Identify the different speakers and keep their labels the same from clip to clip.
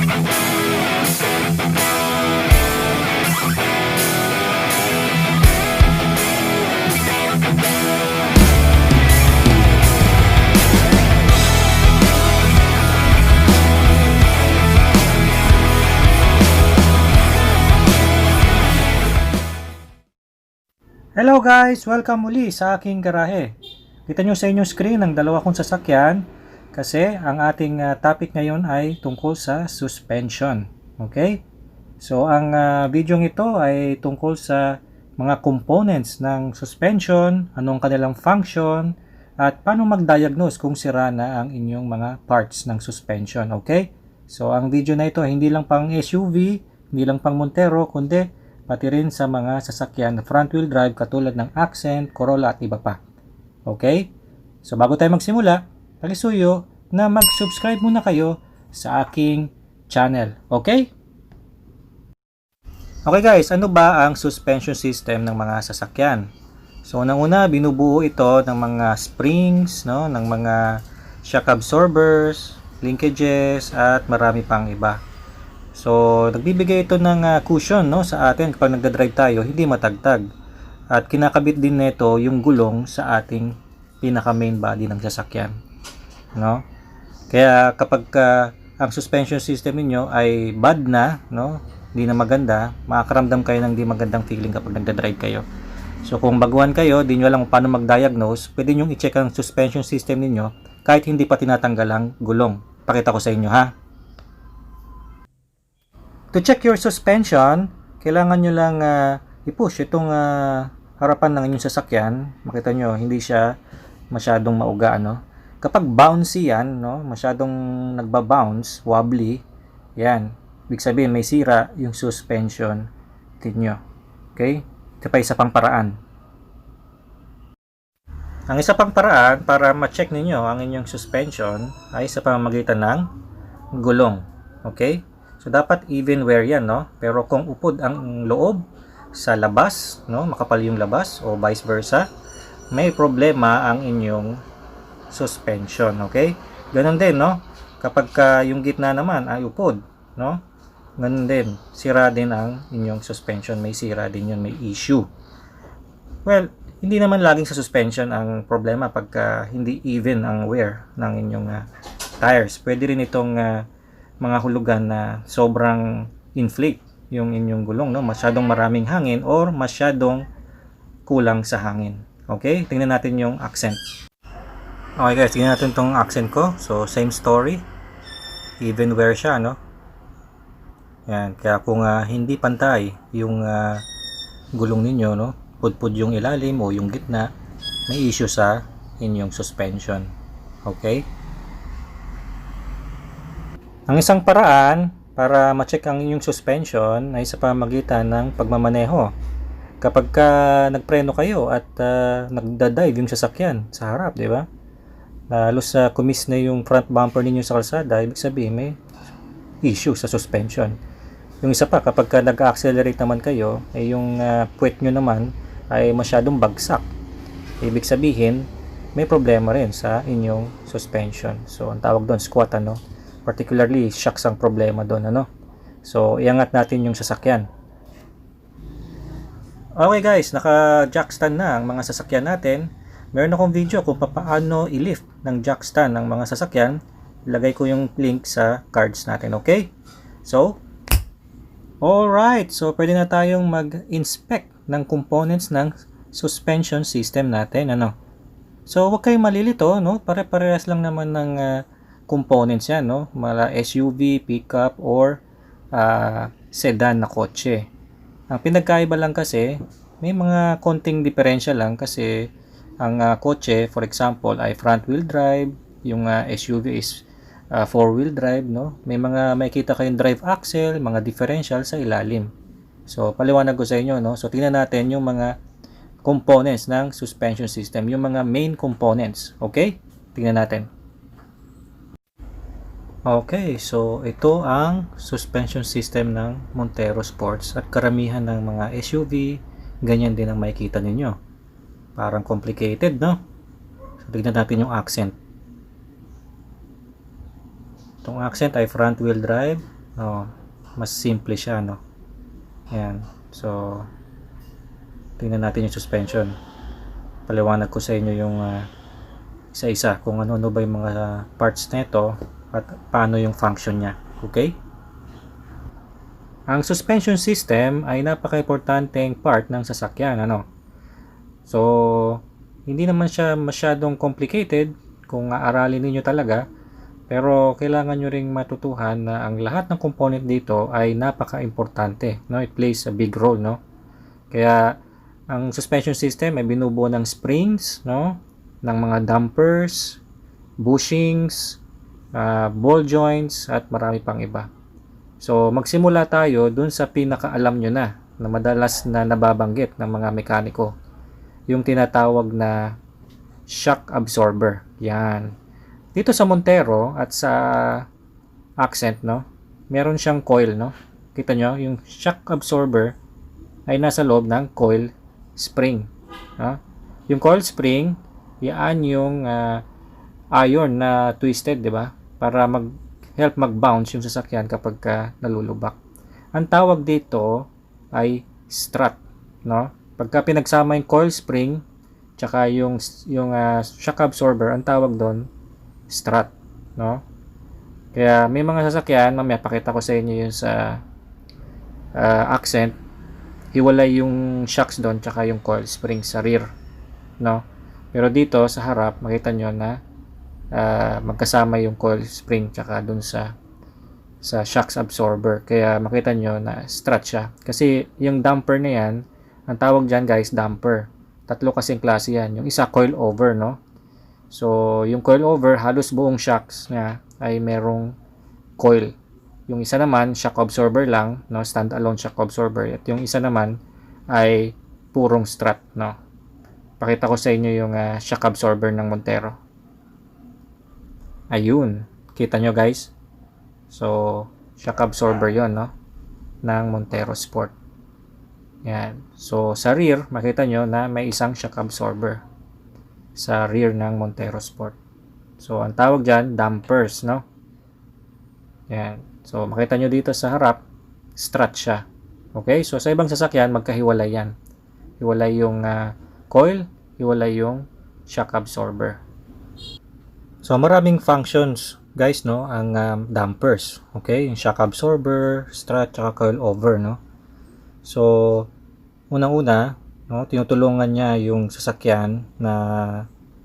Speaker 1: Hello guys! Welcome muli sa aking garahe. Kita nyo sa inyong screen ang dalawa kong sasakyan kasi ang ating topic ngayon ay tungkol sa suspension. Okay? So ang video ito ay tungkol sa mga components ng suspension, anong kanilang function, at paano mag-diagnose kung sira na ang inyong mga parts ng suspension. Okay? So ang video na ito ay hindi lang pang SUV, hindi lang pang Montero, kundi pati rin sa mga sasakyan na front-wheel drive katulad ng Accent, Corolla at iba pa. Okay? So bago tayo magsimula, pakisuyo na mag-subscribe muna kayo sa aking channel. Okay? Okay guys, ano ba ang suspension system ng mga sasakyan? So unang-una, binubuo ito ng mga springs, no, ng mga shock absorbers, linkages at marami pang iba. So, nagbibigay ito ng cushion, no, sa atin kapag nagda-drive tayo, hindi matagtag. At kinakabit din nito yung gulong sa ating pinaka main body ng sasakyan, no? Kaya kapag ang suspension system niyo ay bad na, no, hindi na maganda, makakaramdam kayo ng hindi magandang feeling kapag nagda-drive kayo. So, kung baguhan kayo, di nyo alam kung paano mag-diagnose, pwede nyo i-check ang suspension system niyo kahit hindi pa tinatanggal ang gulong. Pakita ko sa inyo, ha? To check your suspension, kailangan nyo lang i-push itong harapan ng inyong sasakyan. Makita nyo, hindi siya masyadong mauga, no? Kapag bouncy yan, no, masyadong nagba-bounce, wobbly, yan. Ibig sabihin, may sira yung suspension ninyo. Okay? Ito pa isa pang paraan. Ang isa pang paraan para ma-check ninyo ang inyong suspension ay sa pamamagitan ng gulong. Okay? So, dapat even wear yan, no? Pero kung upod ang loob sa labas, no? Makapal yung labas o vice versa, may problema ang inyong suspension, okay? Ganun din, no? Kapag yung gitna naman ay upod, no? Ganun din, sira din ang inyong suspension. May sira din yun, may issue. Well, hindi naman laging sa suspension ang problema pagka hindi even ang wear ng inyong tires. Pwede rin itong mga hulugan na sobrang inflate yung inyong gulong, no? Masyadong maraming hangin or masyadong kulang sa hangin. Okay? Tingnan natin yung Accent. Okay guys, tingnan natin tong Accent ko. So, same story. Even wear siya, no? Yan. Kaya kung hindi pantay yung gulong ninyo, no? Pudpud yung ilalim o yung gitna, may issue sa inyong suspension. Okay? Ang isang paraan para ma-check ang inyong suspension ay sa pamamagitan ng pagmamaneho. Kapag nagpreno kayo at nagda-dive yung sasakyan sa harap, di ba? Halos kumis na yung front bumper ninyo sa kalsada, ibig sabihin may issue sa suspension. Yung isa pa, kapag nag-accelerate naman kayo, ay yung puwet nyo naman ay masyadong bagsak. Ibig sabihin, may problema rin sa inyong suspension. So, ang tawag doon, squat, ano? Particularly, shocks ang problema doon, ano? So, iangat natin yung sasakyan. Okay guys, naka-jack stand na ang mga sasakyan natin. Meron akong video kung paano i-lift ng jack stand ng mga sasakyan. Ilagay ko yung link sa cards natin, okay? So, alright. So, pwede na tayong mag-inspect ng components ng suspension system natin, ano? So, huwag kayong malilito, no? Pare-parehas lang naman ng components yan, no? Mala SUV, pickup, or sedan na kotse. Ang pinagkaiba lang kasi, may mga konting diferensya lang kasi ang kotse, for example, ay front-wheel drive, yung SUV is four-wheel drive, no? May mga makikita kayong drive axle, mga differential sa ilalim. So, paliwanag ko sa inyo, no? So, tingnan natin yung mga components ng suspension system, yung mga main components. Okay? Tingnan natin. Okay, so ito ang suspension system ng Montero Sports at karamihan ng mga SUV, ganyan din ang makikita ninyo. Parang complicated, no? So, tignan natin yung Accent. Itong Accent ay front wheel drive, no, mas simple siya, no. Ayan. So, tingnan natin yung suspension. Paliwanag ko sa inyo yung isa-isa kung ano-ano ba yung mga parts nito at paano yung function niya. Okay? Ang suspension system ay napaka-importanteng part ng sasakyan, ano. So, hindi naman siya masyadong complicated kung aaralin niyo talaga, pero kailangan nyo ring matutuhan na ang lahat ng component dito ay napaka-importante, no? It plays a big role, no? Kaya ang suspension system ay binubuo ng springs, no? Ng mga dampers, bushings, ball joints at marami pang iba. So, magsimula tayo dun sa pinakaalam nyo na madalas na nababanggit ng mga mekaniko. Yung tinatawag na shock absorber. Yan. Dito sa Montero at sa Accent, no, meron siyang coil, no. Kita nyo, yung shock absorber ay nasa loob ng coil spring. No? Yung coil spring, yan yung iron na twisted, di ba? Para help mag-bounce yung sasakyan kapag nalulubak. Ang tawag dito ay strut, no? Pagka pinagsama yung coil spring tsaka yung shock absorber, ang tawag doon strut, no? Kaya may mga sasakyan, mamaya pakita ko sa inyo yung sa Accent, hiwalay yung shocks doon tsaka yung coil spring sa rear, no? Pero dito sa harap, makita nyo na magkasama yung coil spring tsaka dun sa shocks absorber, kaya makita nyo na strut siya. Kasi yung damper na yan, ang tawag dyan guys, damper. Tatlo kasing klase yan. Yung isa coil over, no? So yung coil over, halos buong shocks niya ay merong coil. Yung isa naman shock absorber lang, no? Stand alone shock absorber. At yung isa naman ay purong strut, no? Pakita ko sa inyo yung shock absorber ng Montero. Ayun, kita nyo guys. So, shock absorber yon, no, ng Montero Sport. Yan. So, sa rear, makita nyo na may isang shock absorber sa rear ng Montero Sport. So, ang tawag dyan, dampers, no? Yan. So, makita nyo dito sa harap, strut siya. Okay? So, sa ibang sasakyan, magkahiwalay yan. Hiwalay yung coil, hiwalay yung shock absorber. So, maraming functions, guys, no, ang dampers. Okay? Yung shock absorber, strut, tsaka coil over, no? So, unang-una, no, tinutulungan niya yung sasakyan na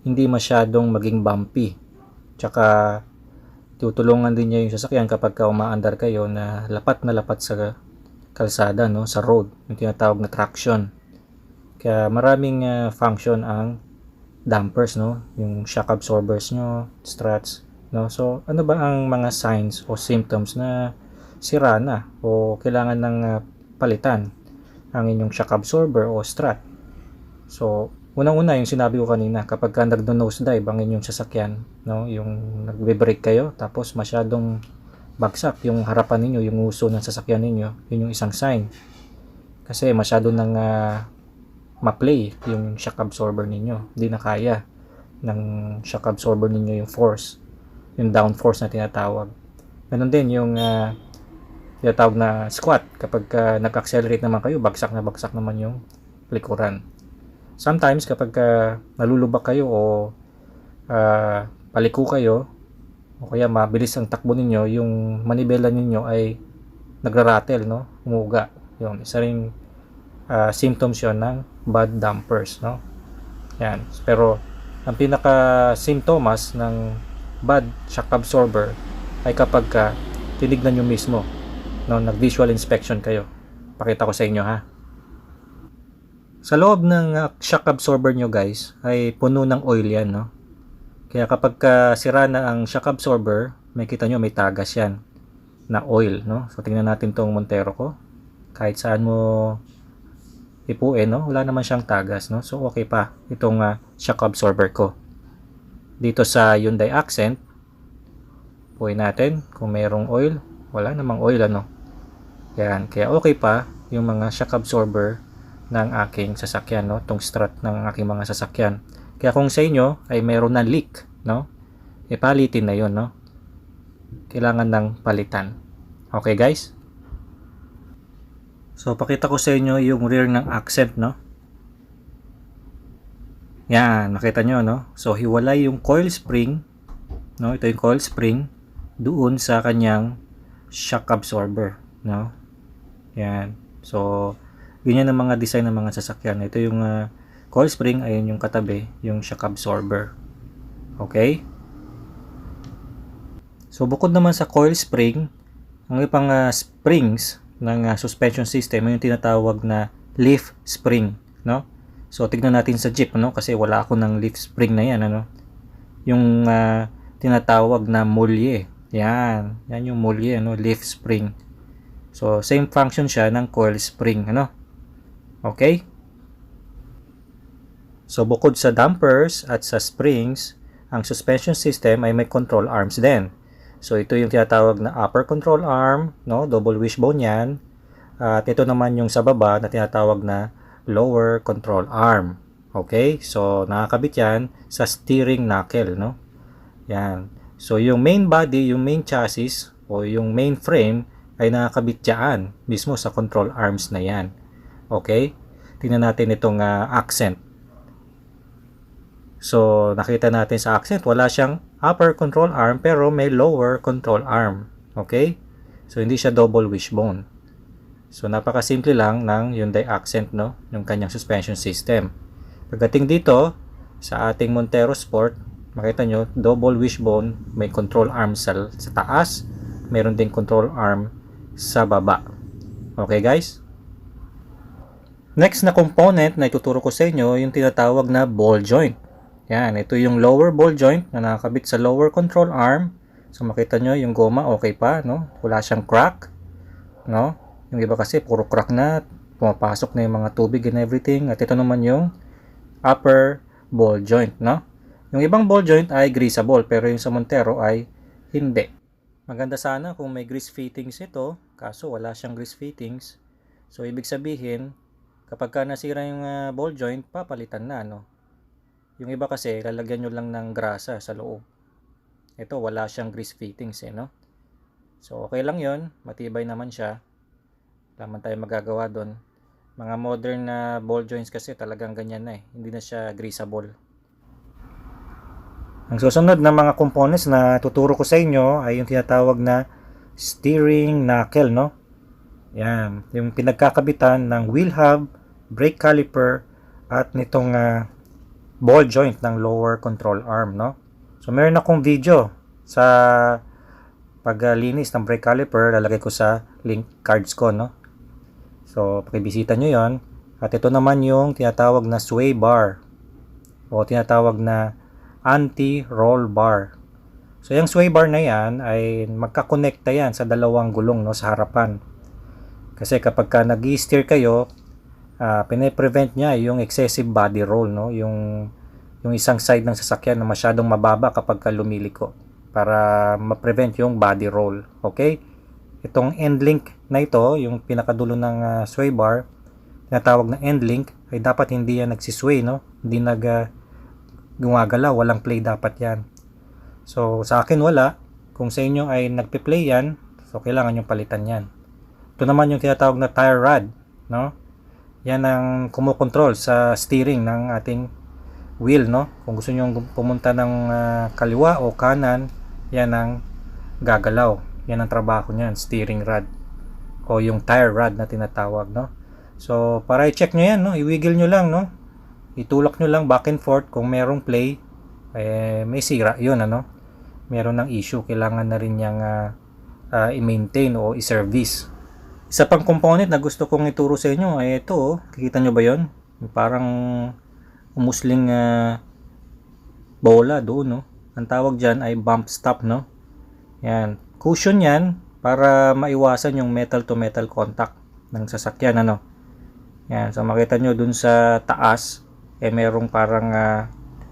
Speaker 1: hindi masyadong maging bumpy. Tsaka, tinutulungan din niya yung sasakyan kapag umaandar kayo na lapat sa kalsada, no, sa road, yung tinatawag na traction. Kaya maraming function ang dampers, no, yung shock absorbers nyo, struts, no. So ano ba ang mga signs o symptoms na sira na o kailangan ng palitan ang inyong shock absorber o strut? So unang-una yung sinabi ko kanina, kapag nagno-nose dive ang inyong sasakyan, no, yung nagbe-brake kayo tapos masyadong bagsak yung harapan ninyo, yung uso ng sasakyan ninyo, yun yung isang sign. Kasi masyado nang ma-play yung shock absorber ninyo, hindi na kaya ng shock absorber ninyo yung force, yung down force na tinatawag. Ganun din yung tinatawag na squat, kapag nag-accelerate naman kayo, bagsak naman yung likuran. Sometimes kapag nalulubak kayo o paliko kayo o kaya mabilis ang takbo ninyo, yung manibela ninyo ay nagra-rattle, no, umuga. Yung isa ring symptoms yon ng bad dampers, no. Yan. Pero ang pinaka symptoms ng bad shock absorber ay kapag tinignan nyo mismo, no, nag-visual inspection kayo. Pakita ko sa inyo, ha. Sa loob ng shock absorber nyo guys ay puno ng oil yan, no. Kaya kapag sira na ang shock absorber, may kita nyo may tagas yan na oil, no. So tingnan natin tong Montero ko. Kahit saan mo ipuin, no, wala naman siyang tagas, no. So okay pa itong shock absorber ko. Dito sa Hyundai Accent, puin natin kung mayroong oil, wala namang oil, ano. Yan, kaya okay pa yung mga shock absorber ng aking sasakyan, no, tong strut ng aking mga sasakyan. Kaya kung sa inyo ay mayroon na leak, no, ipalitin na yon, no. Kailangan ng palitan. Okay guys? So pakita ko sa inyo yung rear ng accent, no? Yan, nakita nyo, no? So hiwalay yung coil spring, no? Ito yung coil spring doon sa kanyang shock absorber, no? Yan. So ganyan ang mga design ng mga sasakyan. Ito yung coil spring, ayun yung katabi, yung shock absorber. Okay? So bukod naman sa coil spring, ang ibang springs ng suspension system ay yung tinatawag na leaf spring, no? So tignan natin sa Jeep, no? Kasi wala ako ng leaf spring na yan, ano? Yung tinatawag na mulye. Yan yung mulye, ano? Leaf spring. So same function siya ng coil spring, ano? Okay? So bukod sa dampers at sa springs, ang suspension system ay may control arms din. So ito yung tinatawag na upper control arm, no? Double wishbone yan. At ito naman yung sa baba na tinatawag na lower control arm. Okay? So nakakabit yan sa steering knuckle, no? Yan. So yung main body, yung main chassis o yung main frame ay nakakabit diyan mismo sa control arms na yan. Okay? Tingnan natin itong accent. So, nakita natin sa accent, wala siyang upper control arm pero may lower control arm. Okay? So, hindi siya double wishbone. So, napakasimple lang ng Hyundai Accent, no? Yung kanyang suspension system. Pagdating dito, sa ating Montero Sport, makita nyo, double wishbone, may control arm sa taas, meron ding control arm sa baba. Okay, guys? Next na component na ituturo ko sa inyo, yung tinatawag na ball joint. Yan, ito yung lower ball joint na nakakabit sa lower control arm. So makita nyo yung goma okay pa, no? Wala siyang crack, no? Yung iba kasi puro crack na, pumapasok na yung mga tubig and everything. At ito naman yung upper ball joint, no? Yung ibang ball joint ay greasable pero yung sa Montero ay hindi. Maganda sana kung may grease fittings ito, kaso wala siyang grease fittings. So ibig sabihin, kapag ka nasira yung ball joint, papalitan na, no? Yung iba kasi, lalagyan nyo lang ng grasa sa loob. Ito, wala siyang grease fittings, no? So, okay lang yon, matibay naman siya. Wala man tayo magagawa doon. Mga modern na ball joints kasi talagang ganyan na hindi na siya greasable. Ang susunod na mga components na tuturo ko sa inyo ay yung tinatawag na steering knuckle, no? Yan, yung pinagkakabitan ng wheel hub, brake caliper, at nitong ball joint ng lower control arm, no? So meron akong video sa paglinis ng brake caliper, lalagay ko sa link cards ko, no? So pakibisita nyo yon. At ito naman yung tinatawag na sway bar o tinatawag na anti-roll bar. So yung sway bar na yan ay magkakonekta yan sa dalawang gulong, no, sa harapan. Kasi kapag ka nag-i-steer kayo, pine-prevent niya yung excessive body roll, no? Yung isang side ng sasakyan na masyadong mababa kapag ka lumiliko para ma-prevent yung body roll. Okay? Itong end link na ito, yung pinakadulo ng sway bar, tinatawag na end link, ay dapat hindi yan nagsisway, no? Hindi gumagalaw, walang play dapat yan. So sa akin wala. Kung sa inyo ay nagpe-play yan, so kailangan yung palitan yan. Ito naman yung tinatawag na tire rod, no? Yan ang kumokontrol sa steering ng ating wheel, no? Kung gusto niyo pumunta ng kaliwa o kanan, yan ang gagalaw. Yan ang trabaho niyan, steering rod o yung tire rod na tinatawag, no? So para i-check nyo yan, no? I-wiggle nyo lang, no? Itulak nyo lang back and forth. Kung merong play, may sira yun, ano? Meron ng issue, kailangan na rin niyang i-maintain o i-service. Isa pang component na gusto kong ituro sa inyo ay ito, oh. Kikita nyo ba yon? Parang umusling bola doon, no? Ang tawag dyan ay bump stop, no? Yan. Cushion yan para maiwasan yung metal to metal contact ng sasakyan, ano? Yan. So makita nyo dun sa taas, merong parang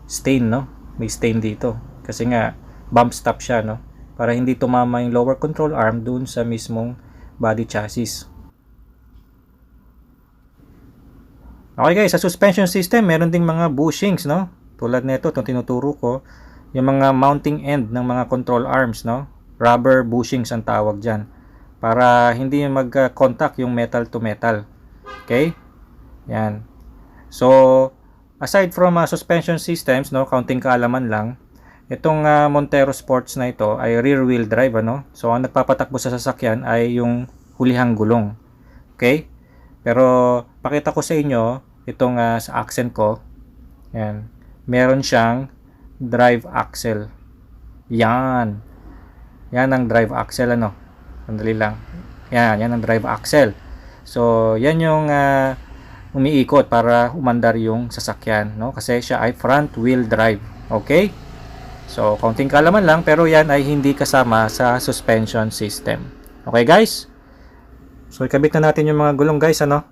Speaker 1: stain, no? May stain dito. Kasi nga, bump stop siya, no? Para hindi tumama yung lower control arm dun sa mismong body chassis. Okay guys, sa suspension system, meron ding mga bushings, no? Tulad nito, itong tinuturo ko, yung mga mounting end ng mga control arms, no? Rubber bushings ang tawag dyan. para hindi mag-contact yung metal to metal. Okay? Yan. So, aside from suspension systems, no, kaunting kaalaman lang, itong Montero Sports na ito ay rear wheel drive, ano? So, ang nagpapatakbo sa sasakyan ay yung hulihang gulong. Okay? Pero, pakita ko sa inyo, itong sa axle ko, yan, meron siyang drive axle. Yan. Yan ang drive axle, ano? Sandali lang. Yan ang drive axle. So, yan yung umiikot para umandar yung sasakyan, no? Kasi siya ay front wheel drive. Okay? So, kaunting kalaman lang, pero yan ay hindi kasama sa suspension system. Okay, guys? So, ikabit na natin yung mga gulong, guys, ano?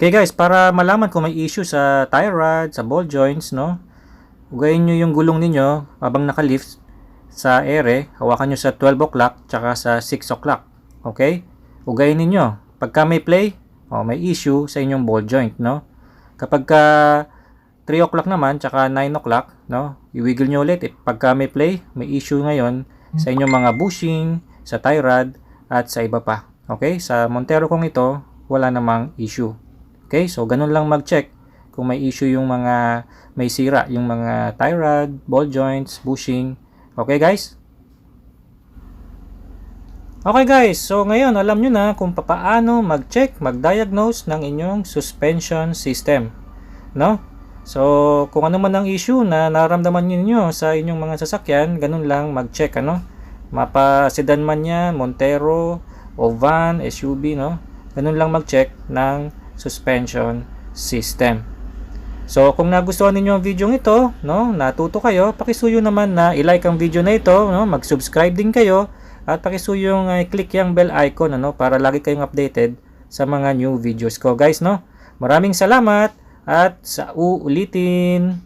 Speaker 1: Okay, guys, para malaman kung may issue sa tie rod, sa ball joints, no? Ugayin nyo yung gulong ninyo habang naka-lift sa ere, hawakan nyo sa 12 o'clock tsaka sa 6 o'clock. Okay? Ugayin ninyo. Pagka may play, may issue sa inyong ball joint, no? Kapag 3 o'clock naman tsaka 9 o'clock, no? I-wiggle nyo ulit. Pagka may play, may issue ngayon sa inyong mga bushing, sa tie rod, at sa iba pa. Okay? Sa Montero kong ito, wala namang issue. Okay? So, ganun lang mag-check kung may issue yung mga may sira, yung mga tie rod, ball joints, bushing. Okay, guys? Okay, guys. So, ngayon, alam nyo na kung paano mag-check, mag-diagnose ng inyong suspension system. No? So, kung ano man ang issue na naramdaman niyo sa inyong mga sasakyan, ganun lang mag-check, ano? Mapa sedan man yan, Montero, o van, SUV, no? Ganun lang mag-check ng suspension system. So, kung nagustuhan ninyo ang video ito, no, natuto kayo, pakisuyo naman na i-like ang video na ito, no, mag-subscribe din kayo, at pakisuyong click yung bell icon, ano, para lagi kayong updated sa mga new videos ko, guys, no. Maraming salamat, at sa uulitin.